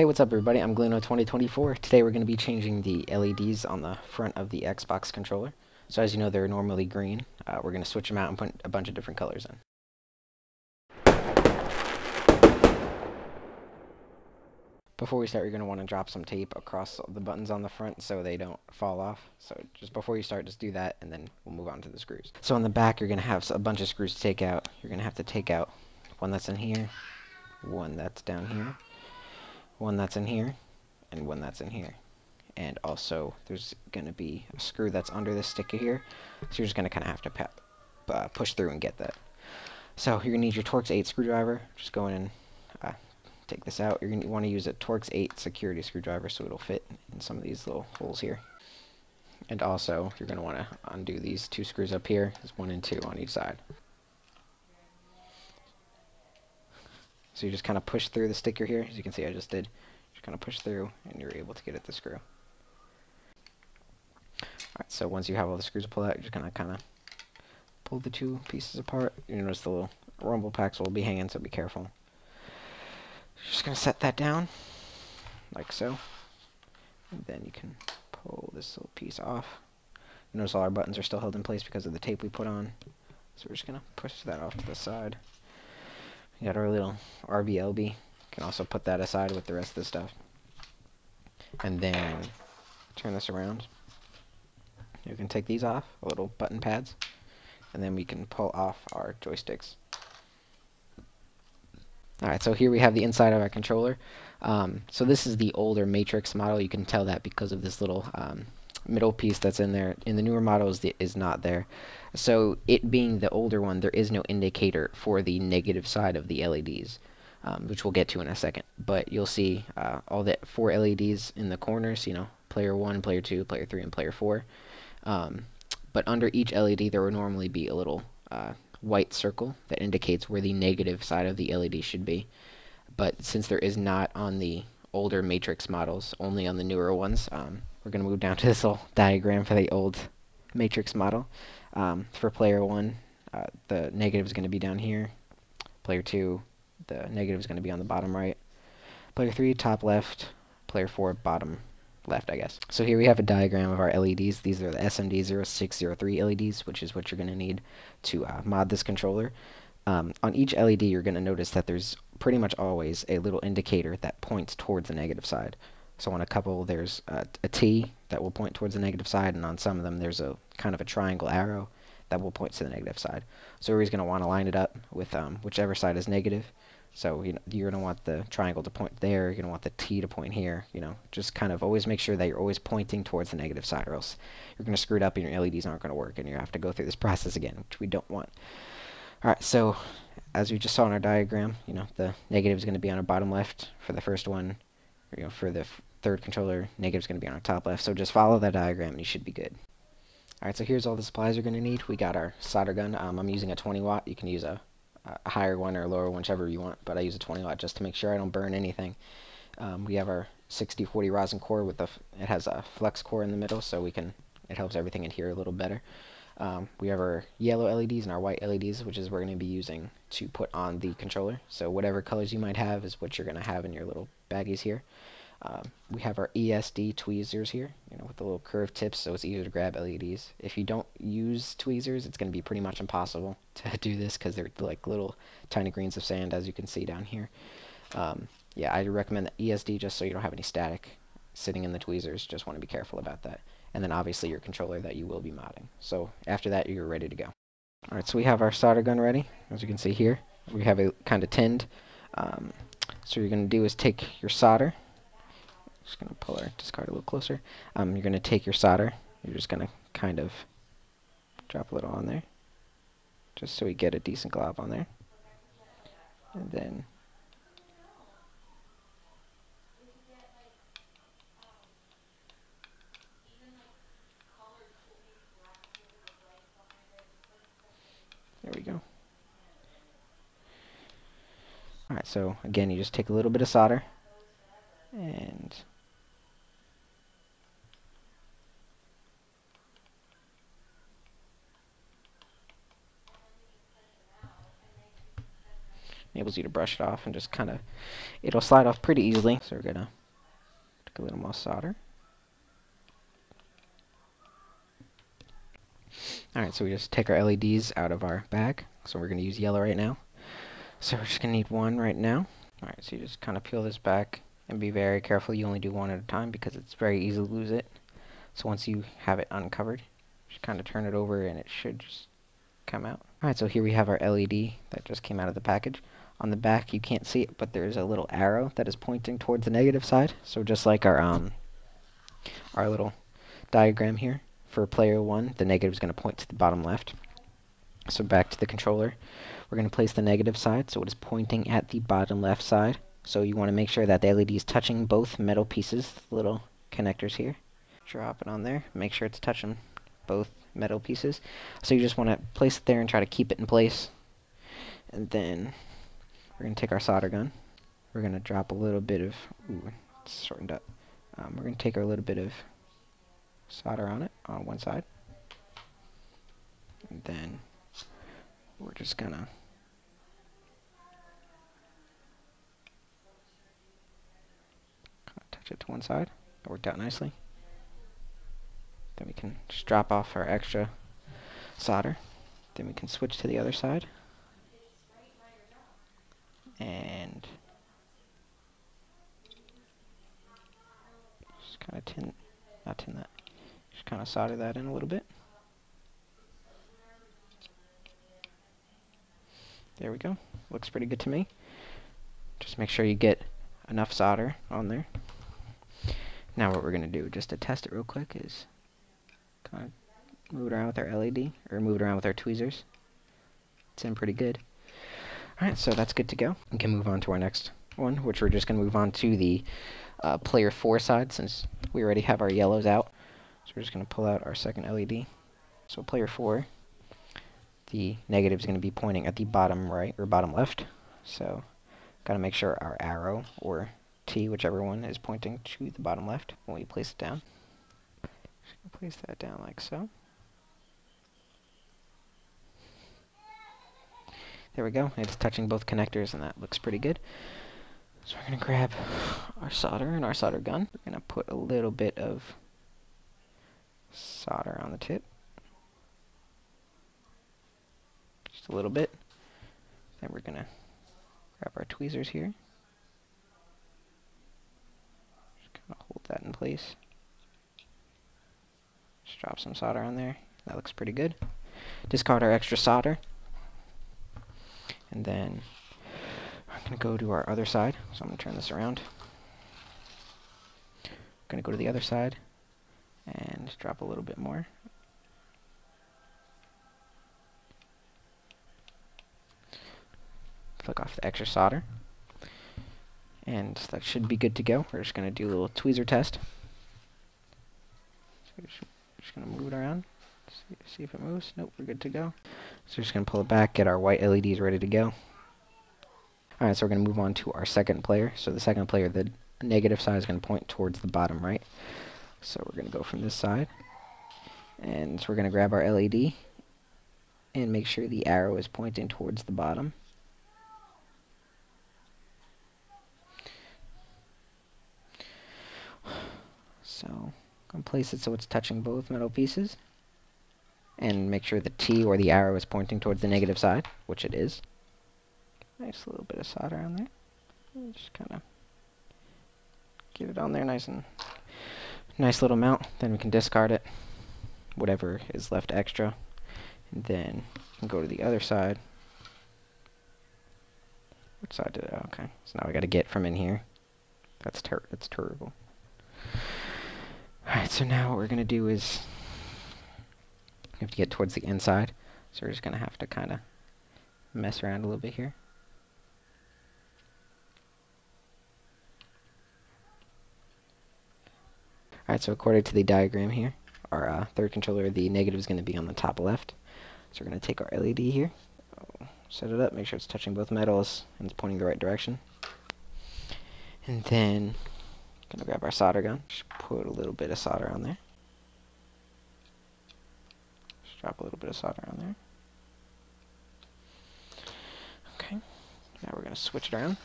Hey, what's up everybody? I'm Gluno2024. Today we're going to be changing the LEDs on the front of the Xbox controller. So as you know, they're normally green. We're going to switch them out and put a bunch of different colors in. Before we start, you're going to want to drop some tape across the buttons on the front so they don't fall off. So just before you start, just do that and then we'll move on to the screws. So on the back, you're going to have a bunch of screws to take out. You're going to have to take out one that's in here, one that's down here, one that's in here, and one that's in here. And also there's going to be a screw that's under this sticker here, so you're just going to kind of have to push through and get that. So you're going to need your Torx 8 screwdriver. Just go in and take this out. You're going to want to use a Torx 8 security screwdriver so it'll fit in some of these little holes here. And also you're going to want to undo these two screws up here. There's 1 and 2 on each side. So you just kind of push through the sticker here, as you can see I just did. Just kind of push through and you're able to get at the screw. Alright, so once you have all the screws pulled out, you're just going to kind of pull the two pieces apart. You notice the little rumble packs will be hanging, so be careful. You're just going to set that down, like so. And then you can pull this little piece off. You notice all our buttons are still held in place because of the tape we put on. So we're just going to push that off to the side. We got our little RBLB. You can also put that aside with the rest of the stuff. And then turn this around. You can take these off, little button pads, and then we can pull off our joysticks. Alright, so here we have the inside of our controller. So this is the older Matrix model. You can tell that because of this little middle piece that's in there. In the newer models, it is not there. So it being the older one, there is no indicator for the negative side of the LEDs, which we'll get to in a second. But you'll see all the 4 LEDs in the corners, you know, player 1, player 2, player 3, and player 4. But under each LED there will normally be a little white circle that indicates where the negative side of the LED should be. But since there is not on the older Matrix models, only on the newer ones, we're going to move down to this little diagram for the old Matrix model. For player 1, the negative is going to be down here. Player 2, the negative is going to be on the bottom right. Player 3, top left. Player 4, bottom left, I guess. So here we have a diagram of our LEDs. These are the SMD0603 LEDs, which is what you're going to need to mod this controller. On each LED, you're going to notice that there's pretty much always a little indicator that points towards the negative side. So on a couple, there's a T that will point towards the negative side, and on some of them, there's a kind of a triangle arrow that will point to the negative side. So we're going to want to line it up with whichever side is negative. So you're going to want the triangle to point there, you're going to want the T to point here, you know, just kind of always make sure that you're always pointing towards the negative side, or else you're going to screw it up and your LEDs aren't going to work and you have to go through this process again, which we don't want. Alright, so as we just saw in our diagram, you know, the negative is going to be on our bottom left for the first one, you know, for the third controller, negative is going to be on our top left, so just follow that diagram and you should be good. Alright, so here's all the supplies you're going to need. We got our solder gun. I'm using a 20 watt. You can use a higher one or a lower one, whichever you want, but I use a 20 watt just to make sure I don't burn anything. We have our 6040 rosin core with it has a flex core in the middle, so it helps everything adhere a little better. We have our yellow LEDs and our white LEDs, which is we're going to be using to put on the controller. So whatever colors you might have is what you're going to have in your little baggies here. We have our ESD tweezers here, you know, with the little curved tips, so it's easier to grab LEDs. If you don't use tweezers, it's going to be pretty much impossible to do this because they're like little tiny grains of sand, as you can see down here. Yeah, I recommend the ESD just so you don't have any static sitting in the tweezers. Just want to be careful about that. And then obviously your controller that you will be modding. So after that, you're ready to go. Alright, so we have our solder gun ready, as you can see here. We have it kind of tinned. So what you're going to do is take your solder. Just going to pull our discard a little closer. You're going to take your solder. You're just going to kind of drop a little on there, just so we get a decent glob on there. And then there we go. Alright, so again, you just take a little bit of solder and enables you to brush it off and just kind of, it'll slide off pretty easily. So we're gonna take a little more solder. Alright, so we just take our LEDs out of our bag. So we're gonna use yellow right now. So we're just gonna need one right now. Alright, so you just kind of peel this back and be very careful. You only do one at a time because it's very easy to lose it. So once you have it uncovered, just kind of turn it over and it should just come out. Alright, so here we have our LED that just came out of the package. On the back you can't see it, but there's a little arrow that is pointing towards the negative side. So just like our little diagram here, for player 1, the negative is going to point to the bottom left. So back to the controller, we're going to place the negative side so it is pointing at the bottom left side. So you want to make sure that the LED is touching both metal pieces, the little connectors here. Drop it on there, make sure it's touching both metal pieces. So you just want to place it there and try to keep it in place. And then we're going to take our solder gun. We're going to drop a little bit of, it's shortened up. We're going to take a little bit of solder on it on one side. And then we're just going to touch it to one side. That worked out nicely. Then we can just drop off our extra solder. Then we can switch to the other side. And just kind of just kind of solder that in a little bit. There we go. Looks pretty good to me. Just make sure you get enough solder on there. Now what we're going to do, just to test it real quick, is kind of move it around with our LED, or move it around with our tweezers. It's in pretty good. Alright, so that's good to go. We can move on to our next one, which we're just going to move on to the player 4 side, since we already have our yellows out. So we're just going to pull out our second LED. So player 4, the negative is going to be pointing at the bottom right, or bottom left. So got to make sure our arrow, or T, whichever one, is pointing to the bottom left when we place it down. Just going to place that down like so. There we go. It's touching both connectors, and that looks pretty good. So we're going to grab our solder and our solder gun. We're going to put a little bit of solder on the tip. Just a little bit. Then we're going to grab our tweezers here. Just kind of hold that in place. Just drop some solder on there. That looks pretty good. Discard our extra solder. And then I'm going to go to our other side. So I'm going to turn this around. I'm going to go to the other side and just drop a little bit more. Flick off the extra solder. And that should be good to go. We're just going to do a little tweezer test. So we're just going to move it around. See if it moves. Nope, we're good to go. So we're just going to pull it back, get our white LEDs ready to go. Alright, so we're going to move on to our second player. So the second player, the negative side is going to point towards the bottom right. So we're going to go from this side. And so we're going to grab our LED and make sure the arrow is pointing towards the bottom. So I'm going to place it so it's touching both metal pieces. And make sure the T or the arrow is pointing towards the negative side, which it is. Nice little bit of solder on there. And just kind of get it on there nice little amount. Then we can discard it, whatever is left extra. And then we can go to the other side. Which side did it? Okay, so now we got to get from in here. That's terrible. Alright, so now what we're going to do is we have to get towards the inside, so we're just going to have to kind of mess around a little bit here. Alright, so according to the diagram here, our third controller, the negative is going to be on the top left. So we're going to take our LED here, set it up, make sure it's touching both metals and it's pointing the right direction. And then going to grab our solder gun, just put a little bit of solder on there. Drop a little bit of solder on there. Okay. Now we're going to switch it around.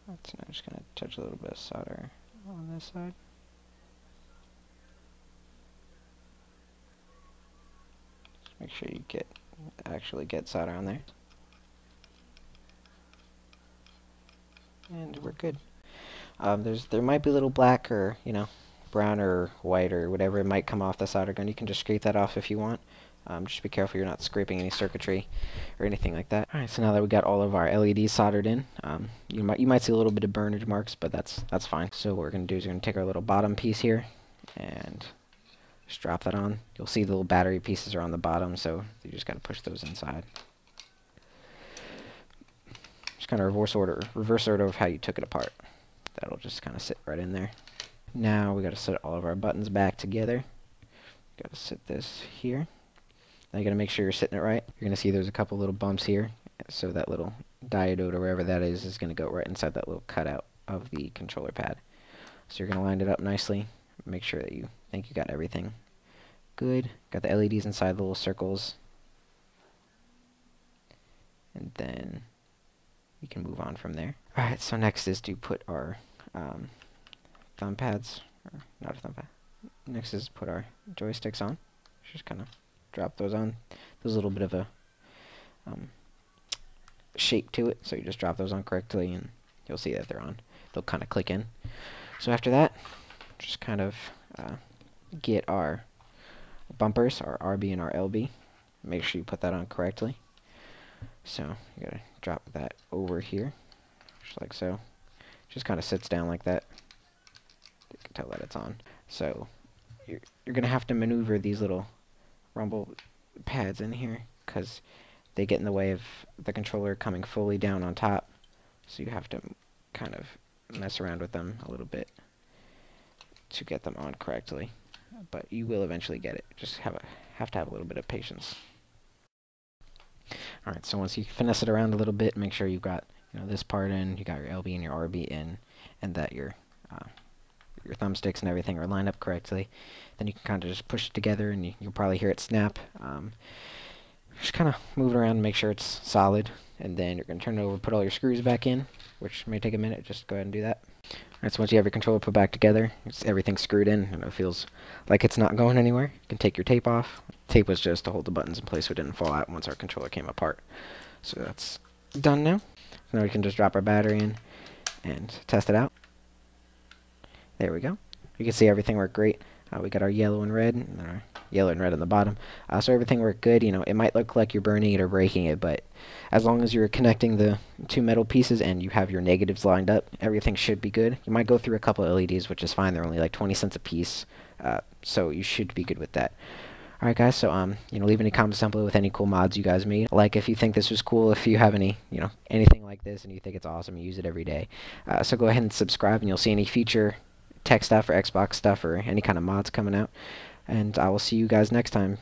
So now I'm just going to touch a little bit of solder on this side. Just make sure you actually get solder on there. And we're good. There might be a little black or, brown or white or whatever. It might come off the solder gun. You can just scrape that off if you want. Just be careful you're not scraping any circuitry or anything like that. Alright, so now that we got all of our LEDs soldered in, you might see a little bit of burnage marks, but that's fine. So what we're going to do is we're going to take our little bottom piece here and just drop that on. You'll see the little battery pieces are on the bottom, so you just got to push those inside. Just kind of reverse order of how you took it apart. That'll just kind of sit right in there. Now we got to set all of our buttons back together. Got to sit this here. Now you got to make sure you're sitting it right. You're going to see there's a couple little bumps here, so that little diode or wherever that is going to go right inside that little cutout of the controller pad. So you're going to line it up nicely. Make sure that you think you got everything good. Got the LEDs inside the little circles. And then we can move on from there. Alright, so next is to put our thumb pads, or not a thumb pad. Next is to put our joysticks on. Just kind of drop those on. There's a little bit of a shape to it, so you just drop those on correctly and you'll see that they're on. They'll kind of click in. So after that, just kind of get our bumpers, our RB and our LB. Make sure you put that on correctly. So you gotta drop that over here, just like so. Just kind of sits down like that. You can tell that it's on. So you're gonna have to maneuver these little rumble pads in here because they get in the way of the controller coming fully down on top. So you have to kind of mess around with them a little bit to get them on correctly. But you will eventually get it. Just have to have a little bit of patience. Alright, so once you finesse it around a little bit, make sure you've got this part in, you got your LB and your RB in, and that your thumbsticks and everything are lined up correctly. Then you can kind of just push it together and you'll probably hear it snap. Just kind of move it around and make sure it's solid, and then you're going to turn it over, put all your screws back in, which may take a minute. Just go ahead and do that. Alright, so once you have your controller put back together, everything's screwed in and it feels like it's not going anywhere. You can take your tape off. Tape was just to hold the buttons in place so it didn't fall out once our controller came apart. So that's done now. Now we can just drop our battery in and test it out. There we go. You can see everything worked great. We got our yellow and red on the bottom. So everything worked good. It might look like you're burning it or breaking it, but as long as you're connecting the two metal pieces and you have your negatives lined up, everything should be good. You might go through a couple of LEDs, which is fine. They're only like 20 cents a piece, so you should be good with that. Alright guys, so leave any comments down below with any cool mods you guys made. Like if you think this was cool, if you have any, anything like this and you think it's awesome, you use it every day. So go ahead and subscribe and you'll see any future tech stuff or Xbox stuff or any kind of mods coming out. And I will see you guys next time.